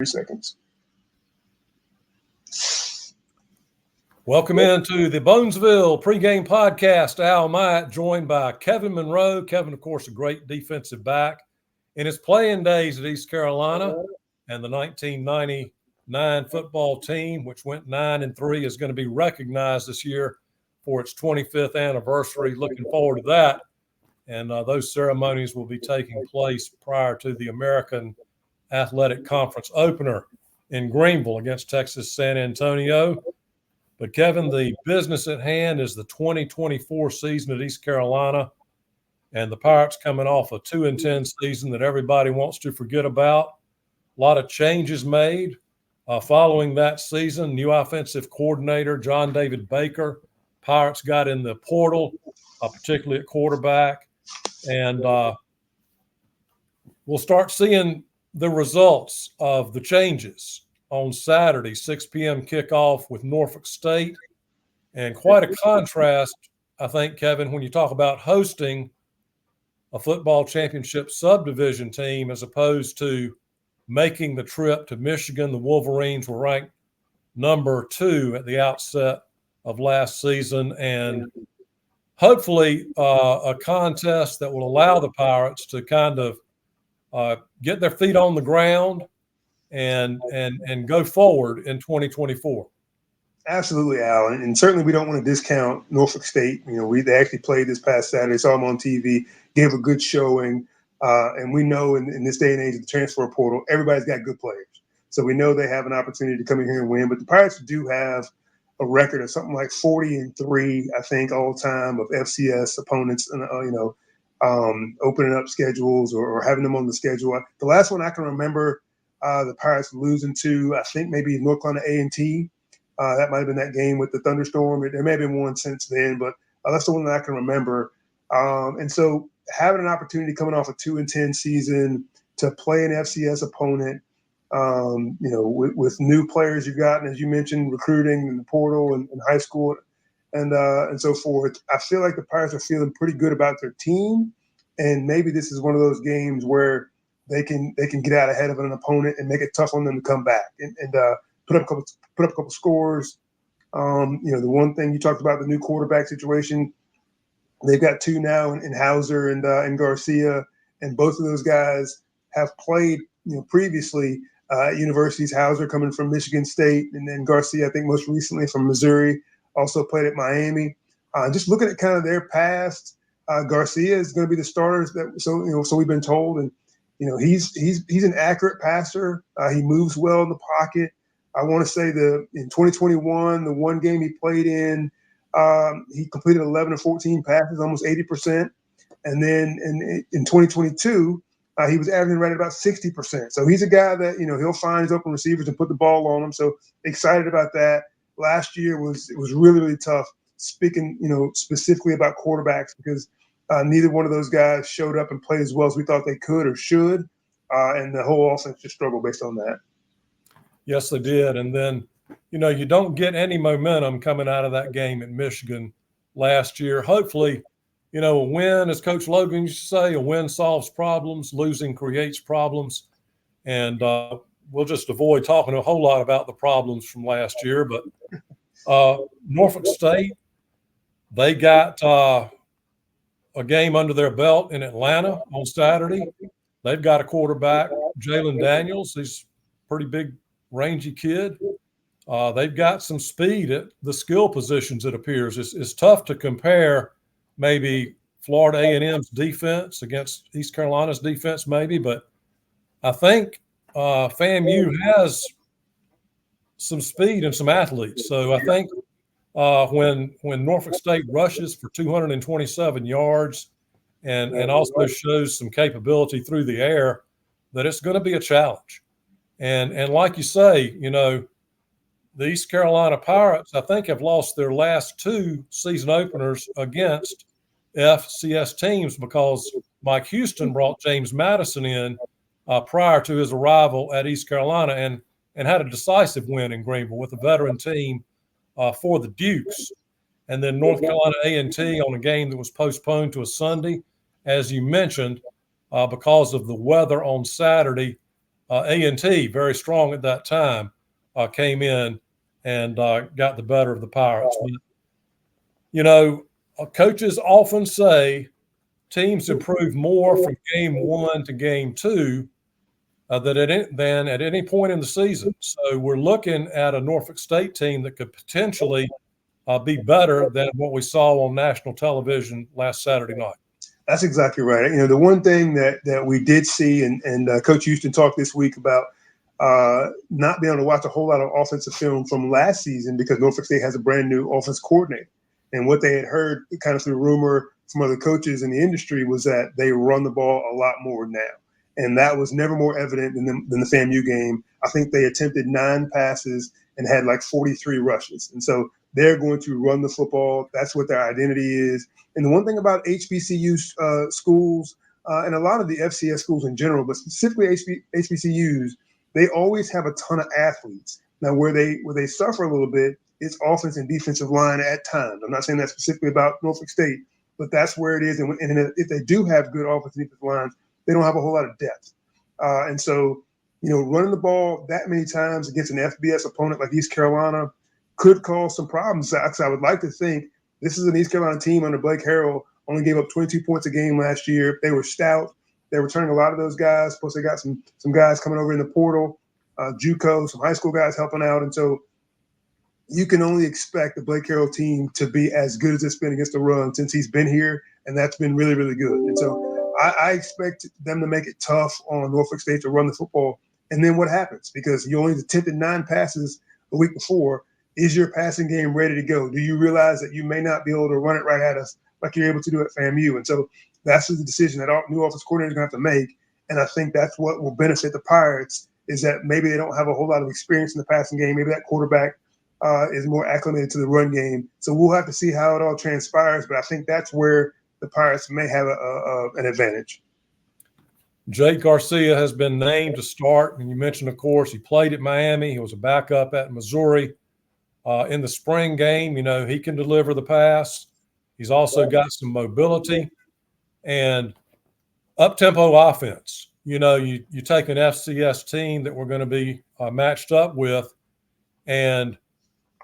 seconds. Welcome into the Bonesville Pregame Podcast. Al Myatt, joined by Kevin Monroe. Kevin, of course, a great defensive back. In his playing days at East Carolina and the 1999 football team, which went 9-3, is going to be recognized this year for its 25th anniversary. Looking forward to that. And those ceremonies will be taking place prior to the American Athletic Conference opener in Greenville against Texas San Antonio. But, Kevin, the business at hand is the 2024 season at East Carolina, and the Pirates coming off a 2-10 season that everybody wants to forget about. A lot of changes made following that season. New offensive coordinator, John David Baker. Pirates got in the portal, particularly at quarterback. And we'll start seeing the results of the changes on Saturday, 6 p.m. kickoff with Norfolk State. And quite a contrast, I think, Kevin, when you talk about hosting a football championship subdivision team as opposed to making the trip to Michigan. The Wolverines were ranked number 2 at the outset of last season. And hopefully a contest that will allow the Pirates to kind of get their feet on the ground and go forward in 2024. Absolutely, Al, and certainly we don't want to discount Norfolk State. You know, they actually played this past Saturday, saw them on TV, gave a good showing, and we know in this day and age of the transfer portal, everybody's got good players. So we know they have an opportunity to come in here and win. But the Pirates do have a record of something like 40-3, I think, all time of FCS opponents, opening up schedules or having them on the schedule. The last one I can remember, the Pirates losing to, I think maybe North Carolina A&T. That might have been that game with the thunderstorm. There may have been one since then, but that's the one that I can remember. And so having an opportunity coming off a 2-10 season to play an FCS opponent, with new players you've gotten, as you mentioned, recruiting in the portal and high school and so forth. I feel like the Pirates are feeling pretty good about their team, and maybe this is one of those games where they can get out ahead of an opponent and make it tough on them to come back and put up a couple scores. The one thing you talked about, the new quarterback situation, they've got 2 now in Hauser and Garcia, and both of those guys have played previously at universities. Hauser coming from Michigan State, and then Garcia, I think most recently from Missouri, also played at Miami. Just looking at kind of their past, Garcia is going to be the starter. So we've been told, and he's an accurate passer. He moves well in the pocket. I want to say in 2021, the one game he played in, he completed 11 of 14 passes, almost 80%. And then in 2022, he was averaging right at about 60%. So he's a guy that, he'll find his open receivers and put the ball on them. So excited about that. Last year was really, really tough, speaking, specifically about quarterbacks, because neither one of those guys showed up and played as well as we thought they could or should. And the whole offense just struggled based on that. Yes, they did. And then, you don't get any momentum coming out of that game at Michigan last year. Hopefully, a win, as Coach Logan used to say, a win solves problems, losing creates problems. And we'll just avoid talking a whole lot about the problems from last year. But Norfolk State, they got a game under their belt in Atlanta on Saturday. They've got a quarterback, Jalen Daniels. He's a pretty big, rangy kid. They've got some speed at the skill positions, it appears. It's tough to compare maybe Florida A&M's defense against East Carolina's defense maybe, but I think FAMU has some speed and some athletes. So I think when Norfolk State rushes for 227 yards and also shows some capability through the air, that it's going to be a challenge. And like you say, the East Carolina Pirates, I think, have lost their last 2 season openers against FCS teams because Mike Houston brought James Madison in prior to his arrival at East Carolina and had a decisive win in Greenville with a veteran team for the Dukes. And then North Carolina A&T on a game that was postponed to a Sunday, as you mentioned, because of the weather on Saturday. A&T, very strong at that time, came in and got the better of the Pirates. But, you know, coaches often say teams improve more from game one to game two than at any point in the season. So we're looking at a Norfolk State team that could potentially be better than what we saw on national television last Saturday night. That's exactly right. You know, the one thing that we did see, and Coach Houston talked this week about not being able to watch a whole lot of offensive film from last season because Norfolk State has a brand new offense coordinator. And what they had heard kind of through rumor from other coaches in the industry was that they run the ball a lot more now. And that was never more evident than the FAMU game. I think they attempted 9 passes and had like 43 rushes. And so they're going to run the football. That's what their identity is. And the one thing about HBCU schools and a lot of the FCS schools in general, but specifically HBCUs, they always have a ton of athletes. Now, where they suffer a little bit is offense and defensive line at times. I'm not saying that specifically about Norfolk State, but that's where it is. And if they do have good offensive and defensive lines, they don't have a whole lot of depth. And so, you know, running the ball that many times against an FBS opponent like East Carolina could cause some problems. I would like to think this is an East Carolina team under Blake Harrell, only gave up 22 points a game last year. They were stout. They're returning a lot of those guys. Plus, they got some guys coming over in the portal, JUCO, some high school guys helping out. And so you can only expect the Blake Harrell team to be as good as it's been against the run since he's been here, and that's been really, really good. And so I expect them to make it tough on Norfolk State to run the football. And then what happens? Because you only attempted 9 passes the week before. Is your passing game ready to go? Do you realize that you may not be able to run it right at us like you're able to do at FAMU? And so that's the decision that our new offensive coordinator is going to have to make. And I think that's what will benefit the Pirates is that maybe they don't have a whole lot of experience in the passing game. Maybe that quarterback is more acclimated to the run game. So we'll have to see how it all transpires. But I think that's where the Pirates may have an advantage. Jake Garcia has been named to start. And you mentioned, of course, he played at Miami. He was a backup at Missouri. In the spring game, you know, he can deliver the pass. He's also got some mobility and up-tempo offense. You know, you take an FCS team that we're going to be matched up with, and,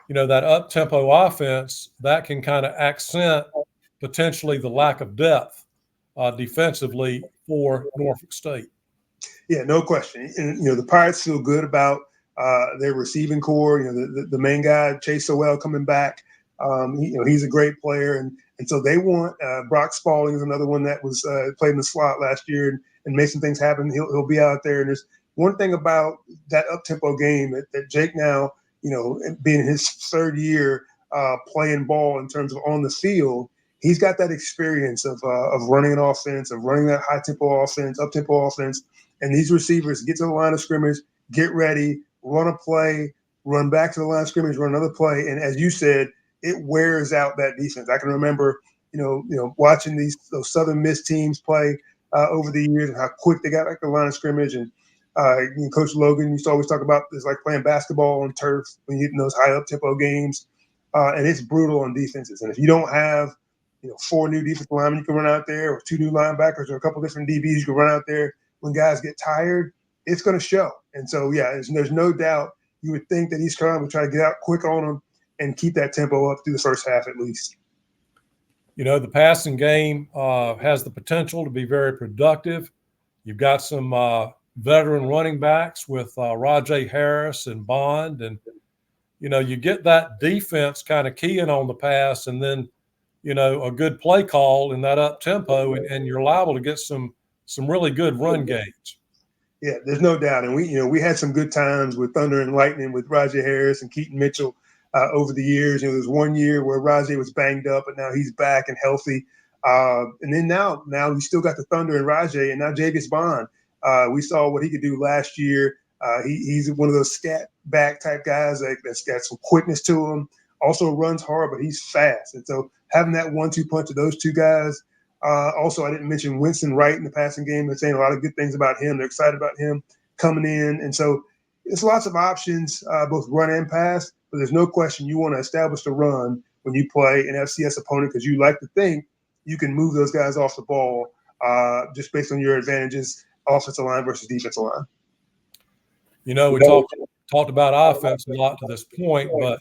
you know, that up-tempo offense, that can kind of accent potentially the lack of depth defensively for Norfolk State. Yeah, no question. And, you know, the Pirates feel good about their receiving core. You know, the main guy, Chase Sowell, coming back. He's a great player, and so they want Brock Spalding is another one that was played in the slot last year and made some things happen. He'll be out there. And there's one thing about that up-tempo game that Jake now, you know, being in his 3rd year playing ball in terms of on the field, he's got that experience of running an offense, of running that high-tempo offense, up-tempo offense. And these receivers get to the line of scrimmage, get ready, run a play, run back to the line of scrimmage, run another play. And as you said, it wears out that defense. I can remember, you know, watching those Southern Miss teams play over the years and how quick they got back to the line of scrimmage. And Coach Logan used to always talk about this like playing basketball on turf when you get in those high up-tempo games. And it's brutal on defenses. And if you don't have, you know, 4 new defensive linemen you can run out there, or 2 new linebackers, or a couple different DBs you can run out there, when guys get tired, it's going to show. And so, yeah, there's no doubt you would think that East Carolina would try to get out quick on them and keep that tempo up through the first half at least. You know, the passing game has the potential to be very productive. You've got some veteran running backs with Rajay Harris and Bond. And, you know, you get that defense kind of keying on the pass and then, you know, a good play call in that up tempo, and you're liable to get some really good run games. Yeah, there's no doubt. And we had some good times with Thunder and Lightning with Rajay Harris and Keaton Mitchell over the years. You know, there's one year where Rajay was banged up, but now he's back and healthy. And then now we still got the Thunder and Rajay, and now Javius Bond. We saw what he could do last year. He's one of those scat back type guys that's got some quickness to him. Also runs hard, but he's fast. And so having that 1-2 punch of those 2 guys. Also, I didn't mention Winston Wright in the passing game. They're saying a lot of good things about him. They're excited about him coming in. And so it's lots of options, both run and pass. But there's no question you want to establish the run when you play an FCS opponent because you like to think you can move those guys off the ball just based on your advantages, offensive line versus defensive line. We talked about offense a lot to this point, but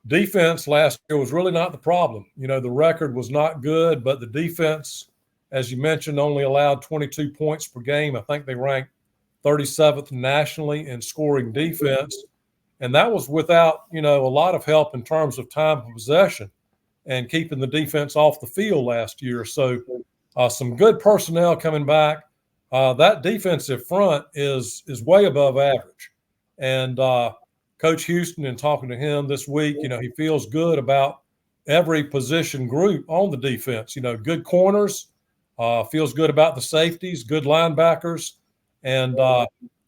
defense last year was really not the problem. The record was not good, but the defense, as you mentioned, only allowed 22 points per game. I think they ranked 37th nationally in scoring defense. And that was without, a lot of help in terms of time of possession and keeping the defense off the field last year. So some good personnel coming back. That defensive front is way above average. And Coach Houston, in talking to him this week, he feels good about every position group on the defense. Good corners, feels good about the safeties, good linebackers. And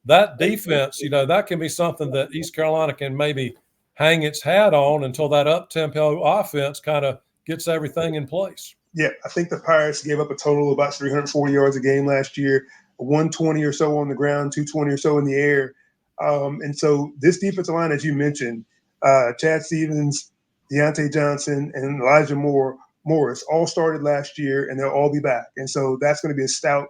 that defense, that can be something that East Carolina can maybe hang its hat on until that up-tempo offense kind of gets everything in place. Yeah, I think the Pirates gave up a total of about 340 yards a game last year, 120 or so on the ground, 220 or so in the air. And so this defensive line, as you mentioned, Chad Stevens, Deontay Johnson, and Elijah Morris all started last year, and they'll all be back. And so that's going to be a stout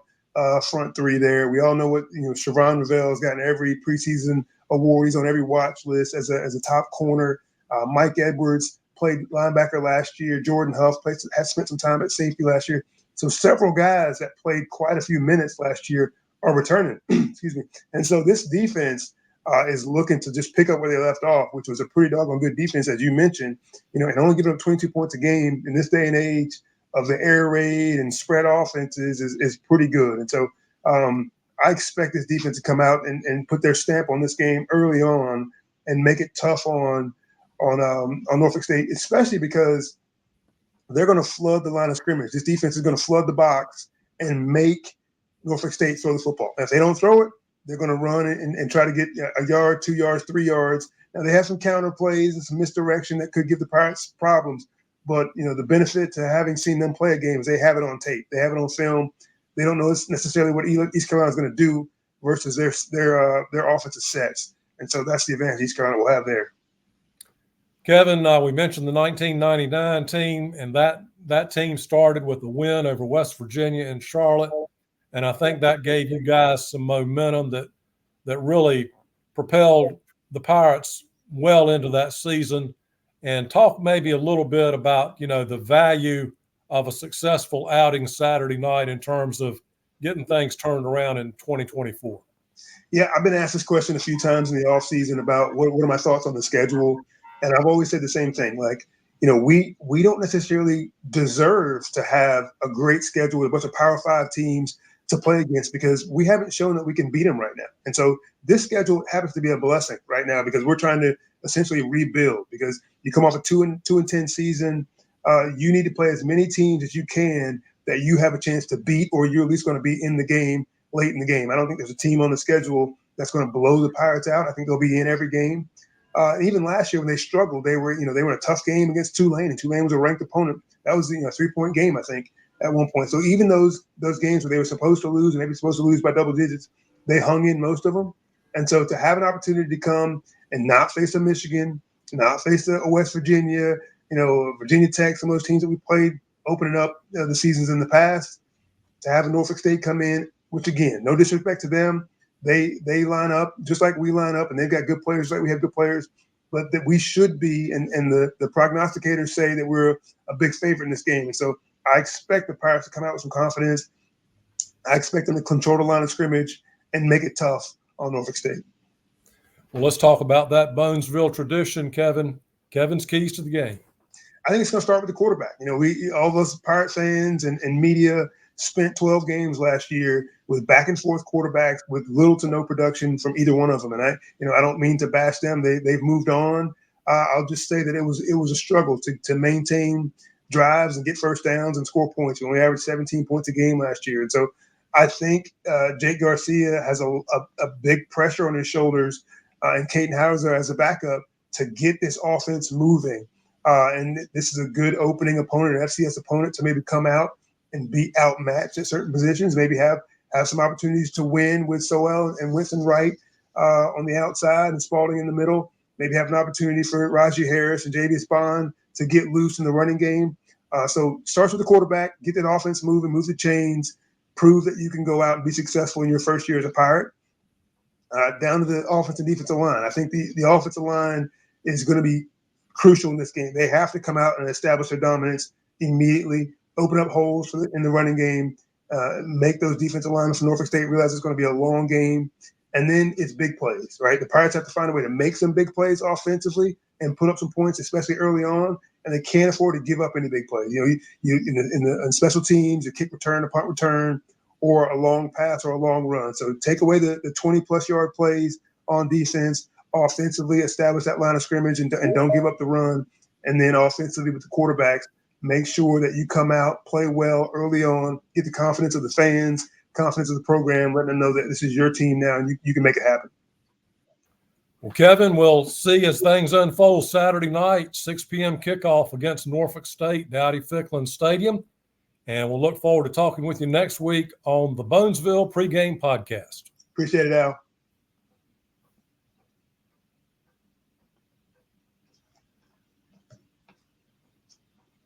front three there. We all know what Shavon Ravel has gotten every preseason award. He's on every watch list as a top corner. Mike Edwards played linebacker last year. Jordan Huff has spent some time at safety last year. So several guys that played quite a few minutes last year are returning. Excuse me. And so this defense is looking to just pick up where they left off, which was a pretty doggone good defense, as you mentioned. And only giving up 22 points a game in this day and age of the air raid and spread offenses is pretty good. And so I expect this defense to come out and put their stamp on this game early on and make it tough on Norfolk State, especially because they're going to flood the line of scrimmage. This defense is going to flood the box and make Norfolk State throw the football. Now, if they don't throw it, they're going to run and try to get a yard, 2 yards, 3 yards. Now, they have some counter plays and some misdirection that could give the Pirates problems. But, the benefit to having seen them play a game is they have it on tape. They have it on film. They don't know necessarily what East Carolina is going to do versus their offensive sets. And so that's the advantage East Carolina will have there. Kevin, we mentioned the 1999 team, and that team started with a win over West Virginia and Charlotte. And I think that gave you guys some momentum that really propelled the Pirates well into that season. And talk maybe a little bit about, the value of a successful outing Saturday night in terms of getting things turned around in 2024. Yeah, I've been asked this question a few times in the offseason about what are my thoughts on the schedule. And I've always said the same thing. Like, we don't necessarily deserve to have a great schedule with a bunch of Power 5 teams to play against because we haven't shown that we can beat them right now. And so this schedule happens to be a blessing right now because we're trying to essentially rebuild because you come off a 2-10 season. You need to play as many teams as you can that you have a chance to beat, or you're at least going to be in the game late in the game. I don't think there's a team on the schedule that's going to blow the Pirates out. I think they'll be in every game. Even last year when they struggled, they were in a tough game against Tulane, and Tulane was a ranked opponent. That was a 3-point game, I think, at one point. So even those games where they were supposed to lose and maybe supposed to lose by double digits, they hung in most of them. And so to have an opportunity to come and not face a Michigan, not face a West Virginia, Virginia Tech, some of those teams that we played opening up the seasons in the past, to have a Norfolk State come in, which again, no disrespect to them, they line up just like we line up, and they've got good players like we have good players, but that we should be, and the prognosticators say that we're a big favorite in this game. And so I expect the Pirates to come out with some confidence. I expect them to control the line of scrimmage and make it tough on Norfolk State. Well, let's talk about that Bonesville tradition, Kevin. Kevin's keys to the game. I think it's going to start with the quarterback. We all of us Pirate fans and media spent 12 games last year with back and forth quarterbacks with little to no production from either one of them. And I don't mean to bash them. They've moved on. I'll just say that it was a struggle to maintain drives and get first downs and score points. We only averaged 17 points a game last year. And so I think Jake Garcia has a big pressure on his shoulders and Caden Hauser as a backup to get this offense moving. And this is a good opening opponent, an FCS opponent, to maybe come out and be outmatched at certain positions, maybe have some opportunities to win with Sowell and Winston Wright on the outside and Spalding in the middle. Maybe have an opportunity for Raji Harris and J.D. Spahn to get loose in the running game. So starts with the quarterback, get that offense moving, move the chains, prove that you can go out and be successful in your first year as a Pirate. down to the offensive and defensive line. I think the offensive line is going to be crucial in this game. They have to come out and establish their dominance immediately, open up holes in the running game, make those defensive linemen from Norfolk State realize it's going to be a long game. And then it's big plays, right? The Pirates have to find a way to make some big plays offensively and put up some points, especially early on. And they can't afford to give up any big plays. In special teams, a kick return, a punt return, or a long pass or a long run. So take away the 20-plus yard plays on defense. Offensively, establish that line of scrimmage and don't give up the run. And then offensively with the quarterbacks, make sure that you come out, play well early on, get the confidence of the fans, confidence of the program, letting them know that this is your team now and you can make it happen. Well, Kevin, we'll see as things unfold Saturday night, 6 p.m. kickoff against Norfolk State, Dowdy-Ficklen Stadium. And we'll look forward to talking with you next week on the Bonesville Pregame Podcast. Appreciate it, Al.